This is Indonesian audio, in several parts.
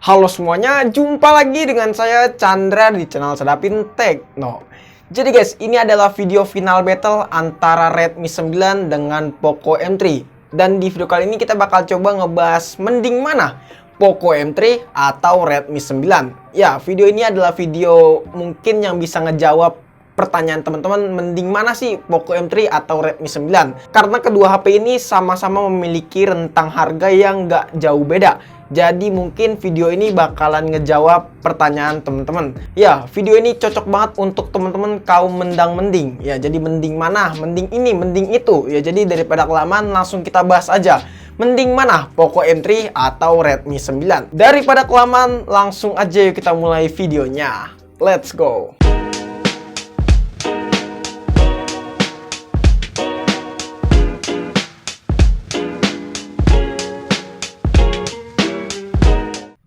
Halo semuanya, jumpa lagi dengan saya Chandra di channel Sedapin Tekno. Jadi guys, ini adalah video final battle antara Redmi 9 dengan Poco M3. Dan di video kali ini kita bakal coba ngebahas mending mana, Poco M3 atau Redmi 9. Ya, video ini adalah video mungkin yang bisa ngejawab pertanyaan teman-teman, mending mana sih Poco M3 atau Redmi 9? Karena kedua HP ini sama-sama memiliki rentang harga yang nggak jauh beda. Jadi mungkin video ini bakalan ngejawab pertanyaan teman-teman. Ya, video ini cocok banget untuk teman-teman kaum mendang-mending. Ya, jadi mending mana? Mending ini, mending itu. Ya, jadi daripada kelamaan langsung kita bahas aja. Mending mana? Poco M3 atau Redmi 9? Daripada kelamaan, langsung aja yuk kita mulai videonya. Let's go!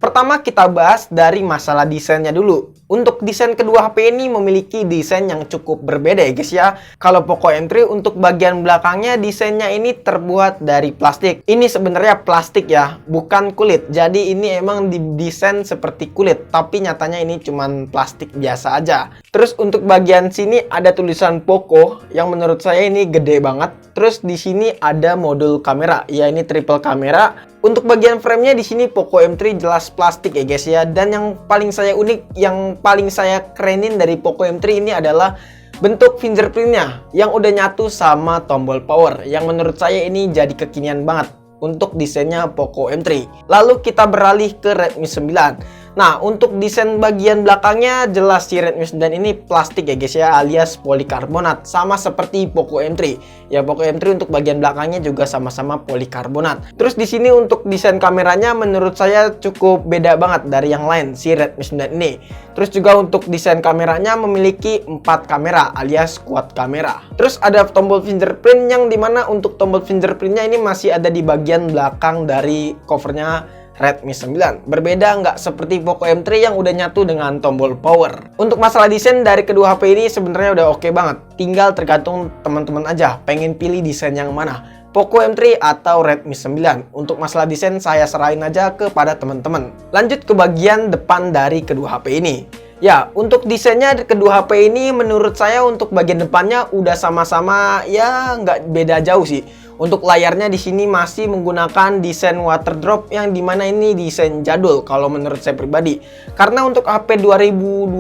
Pertama kita bahas dari masalah desainnya dulu. Untuk desain kedua HP ini memiliki desain yang cukup berbeda ya guys ya. Kalau Poco M3 untuk bagian belakangnya desainnya ini terbuat dari plastik. Ini sebenarnya plastik ya, bukan kulit. Jadi ini emang didesain seperti kulit, tapi nyatanya ini cuman plastik biasa aja. Terus untuk bagian sini ada tulisan Poco yang menurut saya ini gede banget. Terus di sini ada modul kamera, ya ini triple kamera. Untuk bagian framenya di sini Poco M3 jelas plastik ya guys ya. Dan yang paling saya unik, yang paling saya kerenin dari Poco M3 ini adalah bentuk fingerprintnya yang udah nyatu sama tombol power. Yang menurut saya ini jadi kekinian banget untuk desainnya Poco M3. Lalu kita beralih ke Redmi 9. Nah, untuk desain bagian belakangnya jelas si Redmi 9 ini plastik ya guys ya, alias polikarbonat, sama seperti Poco M3. Ya, Poco M3 untuk bagian belakangnya juga sama-sama polikarbonat. Terus di sini untuk desain kameranya menurut saya cukup beda banget dari yang lain si Redmi 9 ini. Terus juga untuk desain kameranya memiliki 4 kamera alias quad kamera. Terus ada tombol fingerprint yang dimana untuk tombol fingerprintnya ini masih ada di bagian belakang dari covernya Redmi 9. Berbeda nggak seperti Poco M3 yang udah nyatu dengan tombol power. Untuk masalah desain dari kedua HP ini sebenarnya udah oke banget. Tinggal tergantung teman-teman aja pengen pilih desain yang mana, Poco M3 atau Redmi 9. Untuk masalah desain saya serahin aja kepada teman-teman. Lanjut ke bagian depan dari kedua HP ini. Ya, untuk desainnya kedua HP ini menurut saya untuk bagian depannya udah sama-sama ya nggak beda jauh sih. Untuk layarnya di sini masih menggunakan desain water drop yang dimana ini desain jadul kalau menurut saya pribadi. Karena untuk HP 2020,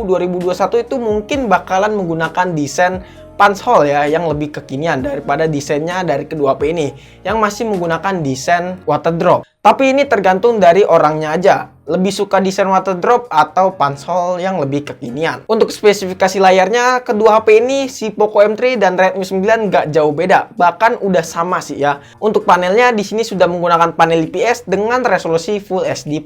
2021 itu mungkin bakalan menggunakan desain punch hole ya yang lebih kekinian daripada desainnya dari kedua HP ini yang masih menggunakan desain water drop. Tapi ini tergantung dari orangnya aja, lebih suka desain water drop atau punch hole yang lebih kekinian. Untuk spesifikasi layarnya kedua HP ini si Poco M3 dan Redmi 9 nggak jauh beda, bahkan udah sama sih ya. Untuk panelnya di sini sudah menggunakan panel IPS dengan resolusi Full HD+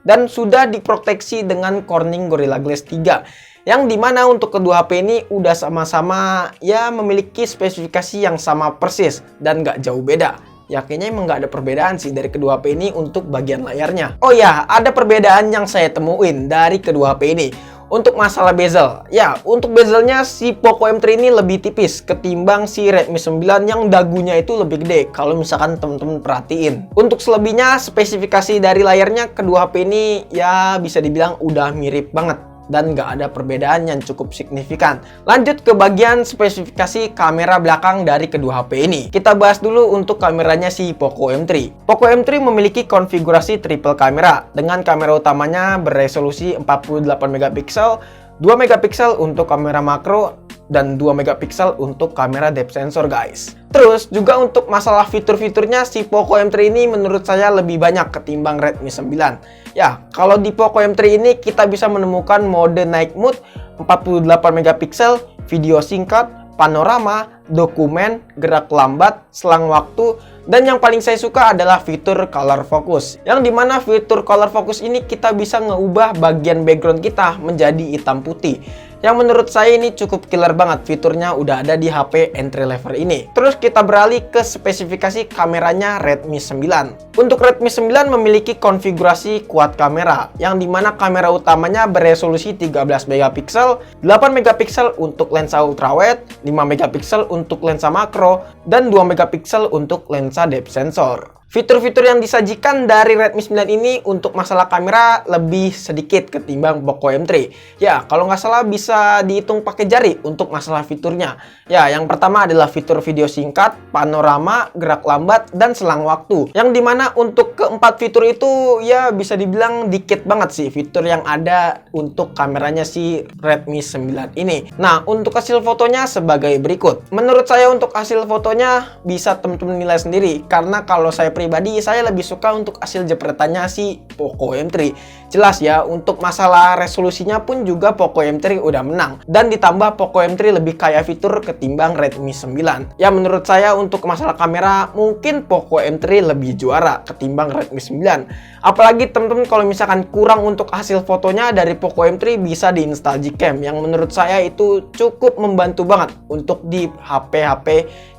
dan sudah diproteksi dengan Corning Gorilla Glass 3. Yang dimana untuk kedua HP ini udah sama-sama ya memiliki spesifikasi yang sama persis dan nggak jauh beda. Ya kayaknya emang nggak ada perbedaan sih dari kedua HP ini untuk bagian layarnya. Oh ya, ada perbedaan yang saya temuin dari kedua HP ini. Untuk masalah bezel, ya untuk bezelnya si Poco M3 ini lebih tipis ketimbang si Redmi 9 yang dagunya itu lebih gede kalau misalkan teman-teman perhatiin. Untuk selebihnya spesifikasi dari layarnya kedua HP ini ya bisa dibilang udah mirip banget dan nggak ada perbedaan yang cukup signifikan. Lanjut ke bagian spesifikasi kamera belakang dari kedua HP ini. Kita bahas dulu untuk kameranya si Poco M3. Poco M3 memiliki konfigurasi triple kamera dengan kamera utamanya beresolusi 48 megapiksel, 2 megapiksel untuk kamera makro dan 2 megapiksel untuk kamera depth sensor guys. Terus juga untuk masalah fitur-fiturnya si Poco M3 ini menurut saya lebih banyak ketimbang Redmi 9. Ya, kalau di Poco M3 ini kita bisa menemukan mode night mode 48 megapiksel, video singkat, panorama, dokumen, gerak lambat, selang waktu, dan yang paling saya suka adalah fitur color focus. Yang dimana fitur color focus ini kita bisa ngeubah bagian background kita menjadi hitam putih. Yang menurut saya ini cukup killer banget, fiturnya udah ada di HP entry level ini. Terus kita beralih ke spesifikasi kameranya Redmi 9. Untuk Redmi 9 memiliki konfigurasi quad kamera, yang dimana kamera utamanya beresolusi 13 megapiksel, 8 megapiksel untuk lensa ultrawide, 5 megapiksel untuk lensa makro, dan 2 megapiksel untuk lensa depth sensor. Fitur-fitur yang disajikan dari Redmi 9 ini untuk masalah kamera lebih sedikit ketimbang Poco M3. Ya, kalau nggak salah bisa dihitung pakai jari untuk masalah fiturnya. Ya, yang pertama adalah fitur video singkat, panorama, gerak lambat, dan selang waktu. Yang dimana untuk keempat fitur itu ya bisa dibilang dikit banget sih fitur yang ada untuk kameranya si Redmi 9 ini. Nah, untuk hasil fotonya sebagai berikut. Menurut saya untuk hasil fotonya bisa teman-teman nilai sendiri, karena kalau saya pribadi saya lebih suka untuk hasil jepretannya si Poco M3. Jelas ya, untuk masalah resolusinya pun juga Poco M3 udah menang, dan ditambah Poco M3 lebih kaya fitur ketimbang Redmi 9. Ya, menurut saya untuk masalah kamera mungkin Poco M3 lebih juara ketimbang Redmi 9. Apalagi teman-teman kalau misalkan kurang untuk hasil fotonya dari Poco M3 bisa diinstal Gcam, yang menurut saya itu cukup membantu banget untuk di HP-HP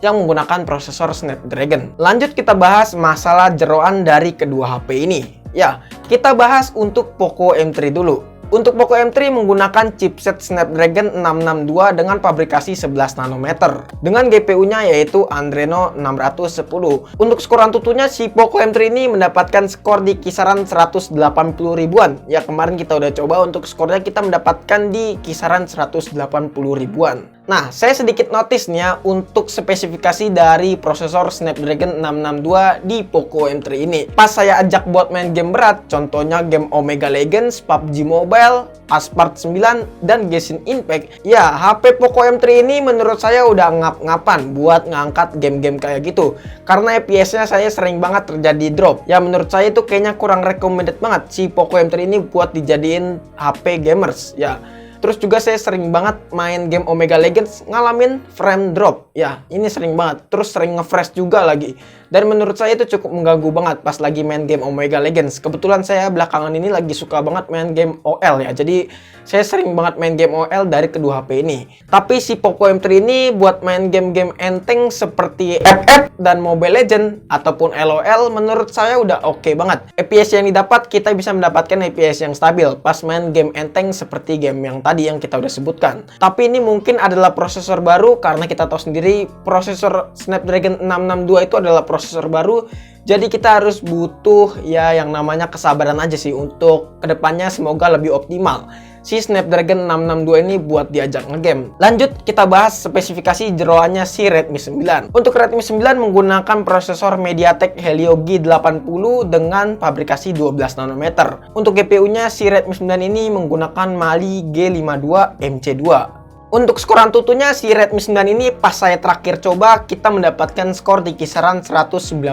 yang menggunakan prosesor Snapdragon. Lanjut kita bahas masalah jeroan dari kedua HP ini. Ya, kita bahas untuk Poco M3 dulu. Untuk Poco M3 menggunakan chipset Snapdragon 662 dengan pabrikasi 11 nanometer. Dengan GPU-nya yaitu Adreno 610. Untuk skor Antutunya si Poco M3 ini mendapatkan skor di kisaran 180 ribuan. Ya, kemarin kita udah coba untuk skornya kita mendapatkan di kisaran 180 ribuan. Nah, saya sedikit notice nih ya untuk spesifikasi dari prosesor Snapdragon 662 di Poco M3 ini. Pas saya ajak buat main game berat, contohnya game Omega Legends, PUBG Mobile, Asphalt 9, dan Genshin Impact, ya HP Poco M3 ini menurut saya udah ngap-ngapan buat ngangkat game-game kayak gitu. Karena FPS-nya saya sering banget terjadi drop. Ya menurut saya itu kayaknya kurang recommended banget si Poco M3 ini buat dijadiin HP gamers. Ya. Terus juga saya sering banget main game Omega Legends ngalamin frame drop. Ya, ini sering banget. Terus sering nge-fresh juga lagi. Dan menurut saya itu cukup mengganggu banget pas lagi main game Omega Legends. Kebetulan saya belakangan ini lagi suka banget main game OL ya. Jadi saya sering banget main game OL dari kedua HP ini. Tapi si Poco M3 ini buat main game-game enteng seperti FF dan Mobile Legends ataupun LOL menurut saya udah oke banget. FPS yang didapat kita bisa mendapatkan FPS yang stabil pas main game enteng seperti game yang tadi yang kita udah sebutkan. Tapi ini mungkin adalah prosesor baru karena kita tahu sendiri prosesor Snapdragon 662 itu adalah prosesor baru. Jadi kita harus butuh ya yang namanya kesabaran aja sih untuk kedepannya semoga lebih optimal si Snapdragon 662 ini buat diajak ngegame. Lanjut kita bahas spesifikasi jeroannya si Redmi 9. Untuk Redmi 9 menggunakan prosesor MediaTek Helio G80 dengan pabrikasi 12 nanometer. Untuk GPU-nya si Redmi 9 ini menggunakan Mali G52 MC2. Untuk skor Antutunya si Redmi 9 ini pas saya terakhir coba kita mendapatkan skor di kisaran 198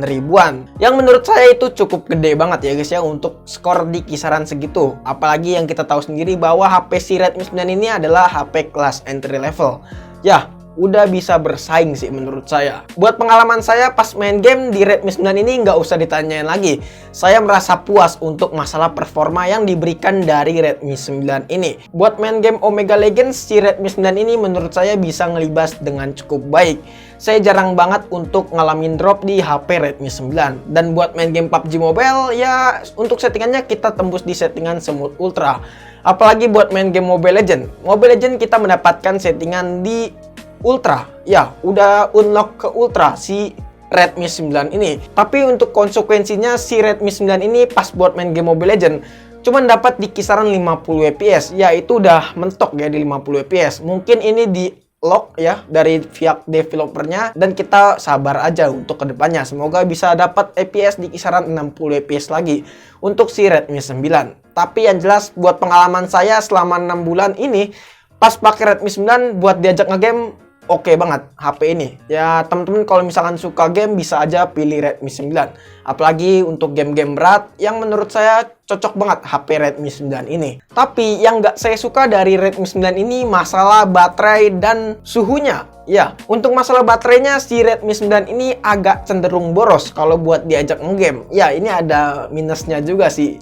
ribuan. Yang menurut saya itu cukup gede banget ya guys ya untuk skor di kisaran segitu. Apalagi yang kita tahu sendiri bahwa HP si Redmi 9 ini adalah HP kelas entry level. Ya, udah bisa bersaing sih menurut saya. Buat pengalaman saya pas main game di Redmi 9 ini nggak usah ditanyain lagi. Saya merasa puas untuk masalah performa yang diberikan dari Redmi 9 ini. Buat main game Omega Legends, si Redmi 9 ini menurut saya bisa ngelibas dengan cukup baik. Saya jarang banget untuk ngalamin drop di HP Redmi 9. Dan buat main game PUBG Mobile, ya untuk settingannya kita tembus di settingan Smooth Ultra. Apalagi buat main game Mobile Legends. Mobile Legends kita mendapatkan settingan di Ultra, ya udah unlock ke Ultra si Redmi 9 ini. Tapi untuk konsekuensinya si Redmi 9 ini pas buat main game Mobile Legends cuman dapat di kisaran 50 fps. Ya itu udah mentok ya di 50 fps. Mungkin ini di lock ya dari pihak developernya dan kita sabar aja untuk kedepannya. Semoga bisa dapat FPS di kisaran 60 fps lagi untuk si Redmi 9. Tapi yang jelas buat pengalaman saya selama 6 bulan ini pas pakai Redmi 9 buat diajak ngegame oke banget HP ini. Ya teman-teman kalau misalkan suka game bisa aja pilih Redmi 9. Apalagi untuk game-game berat yang menurut saya cocok banget HP Redmi 9 ini. Tapi yang nggak saya suka dari Redmi 9 ini masalah baterai dan suhunya. Ya, untuk masalah baterainya si Redmi 9 ini agak cenderung boros kalau buat diajak ngegame. Ya, ini ada minusnya juga sih.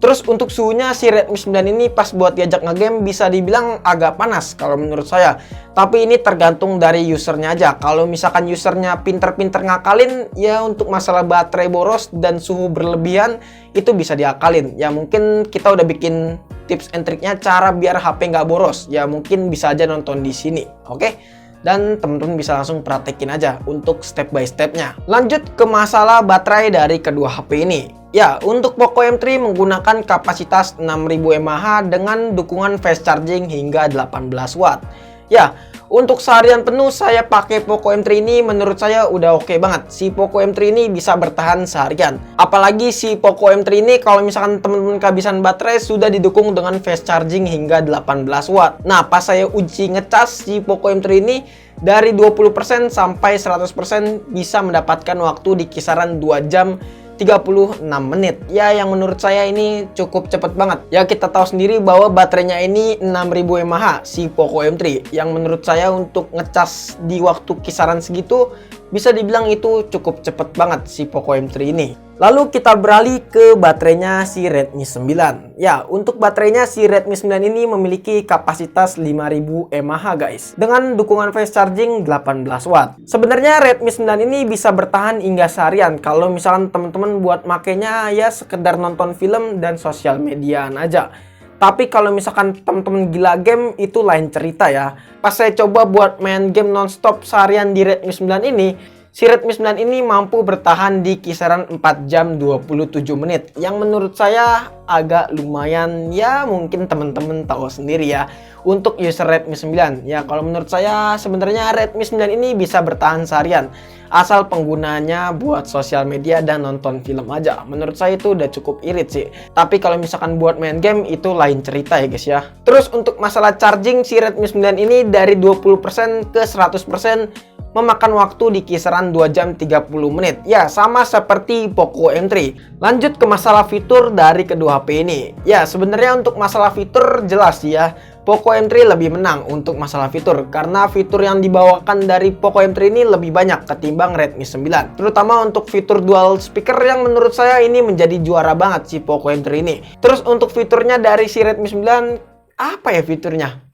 Terus untuk suhunya si Redmi 9 ini pas buat diajak ngegame bisa dibilang agak panas kalau menurut saya. Tapi ini tergantung dari usernya aja. Kalau misalkan usernya pinter-pinter ngakalin, ya untuk masalah baterai boros dan suhu berlebihan itu bisa diakalin. Ya mungkin kita udah bikin tips and triknya cara biar HP nggak boros. Ya mungkin bisa aja nonton di sini. Oke? dan teman-teman bisa langsung praktekin aja untuk step by stepnya. Lanjut ke masalah baterai dari kedua HP ini. Ya, untuk Poco M3 menggunakan kapasitas 6000 mAh dengan dukungan fast charging hingga 18 watt. Ya, untuk seharian penuh saya pakai Poco M3 ini menurut saya udah oke banget. Si Poco M3 ini bisa bertahan seharian. Apalagi si Poco M3 ini kalau misalkan teman-teman kehabisan baterai sudah didukung dengan fast charging hingga 18 watt. Nah, pas saya uji ngecas si Poco M3 ini dari 20% sampai 100% bisa mendapatkan waktu di kisaran 2 jam 36 menit. Ya, yang menurut saya ini cukup cepet banget. Ya, kita tahu sendiri bahwa baterainya ini 6000 mAh si Poco M3. Yang menurut saya untuk ngecas di waktu kisaran segitu bisa dibilang itu cukup cepet banget si Poco M3 ini. Lalu kita beralih ke baterainya si Redmi 9. Ya, untuk baterainya si Redmi 9 ini memiliki kapasitas 5000 mAh guys. Dengan dukungan fast charging 18 watt. Sebenarnya Redmi 9 ini bisa bertahan hingga seharian kalau misalkan teman-teman buat makainya ya sekedar nonton film dan sosial mediaan aja. Tapi kalau misalkan teman-teman gila game itu lain cerita ya. Pas saya coba buat main game nonstop seharian di Redmi 9 ini, si Redmi 9 ini mampu bertahan di kisaran 4 jam 27 menit. Yang menurut saya agak lumayan, ya mungkin teman-teman tahu sendiri ya. Untuk user Redmi 9, ya kalau menurut saya sebenarnya Redmi 9 ini bisa bertahan seharian. Asal penggunanya buat sosial media dan nonton film aja. Menurut saya itu udah cukup irit sih. Tapi kalau misalkan buat main game itu lain cerita ya guys ya. Terus untuk masalah charging si Redmi 9 ini dari 20% ke 100% memakan waktu di kisaran 2 jam 30 menit. Ya, sama seperti Poco M3. Lanjut ke masalah fitur dari kedua HP ini. Ya, sebenarnya untuk masalah fitur jelas ya, Poco M3 lebih menang untuk masalah fitur. Karena fitur yang dibawakan dari Poco M3 ini lebih banyak ketimbang Redmi 9. Terutama untuk fitur dual speaker yang menurut saya ini menjadi juara banget si Poco M3 ini. Terus untuk fiturnya dari si Redmi 9, apa ya fiturnya?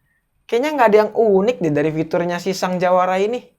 Kayaknya nggak ada yang unik deh dari fiturnya si sang jawara ini.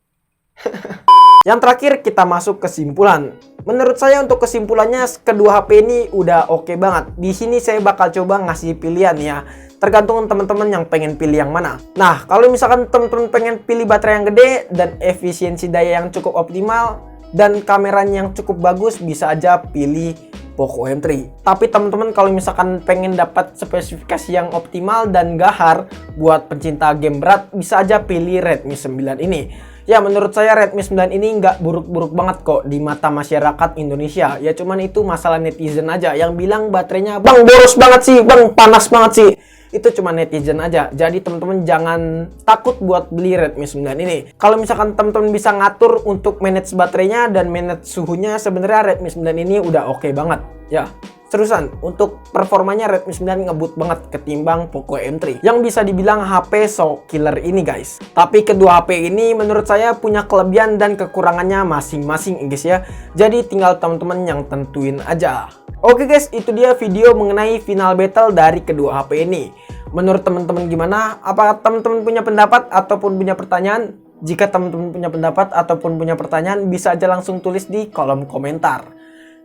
Yang terakhir kita masuk kesimpulan. Menurut saya untuk kesimpulannya kedua HP ini udah oke banget. Di sini saya bakal coba ngasih pilihan ya. Tergantung teman-teman yang pengen pilih yang mana. Nah, kalau misalkan teman-teman pengen pilih baterai yang gede dan efisiensi daya yang cukup optimal dan kameranya yang cukup bagus, bisa aja pilih Poco M3. Tapi teman-teman kalau misalkan pengen dapat spesifikasi yang optimal dan gahar buat pencinta game berat, bisa aja pilih Redmi 9 ini. Ya, menurut saya Redmi 9 ini nggak buruk-buruk banget kok di mata masyarakat Indonesia. Ya cuman itu masalah netizen aja yang bilang baterainya, "Bang, boros banget sih, Bang, panas banget sih." Itu cuma netizen aja. Jadi teman-teman jangan takut buat beli Redmi 9 ini. Kalau misalkan teman-teman bisa ngatur untuk manage baterainya dan manage suhunya, sebenarnya Redmi 9 ini udah oke banget. Ya. Terusan, untuk performanya Redmi 9 ngebut banget ketimbang Poco M3 yang bisa dibilang HP so killer ini guys. Tapi kedua HP ini menurut saya punya kelebihan dan kekurangannya masing-masing guys ya. Jadi tinggal teman-teman yang tentuin aja. Oke guys, itu dia video mengenai final battle dari kedua HP ini. Menurut teman-teman gimana? Apa teman-teman punya pendapat ataupun punya pertanyaan? Jika teman-teman punya pendapat ataupun punya pertanyaan, bisa aja langsung tulis di kolom komentar.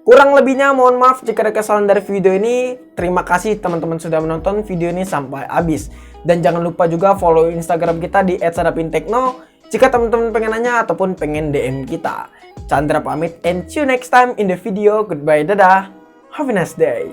Kurang lebihnya mohon maaf jika ada kesalahan dari video ini. Terima kasih teman-teman sudah menonton video ini sampai habis. Dan jangan lupa juga follow Instagram kita di @sadapintekno jika teman-teman pengen nanya ataupun pengen DM kita. Chandra pamit and see you next time in the video. Goodbye, dadah. Have a nice day.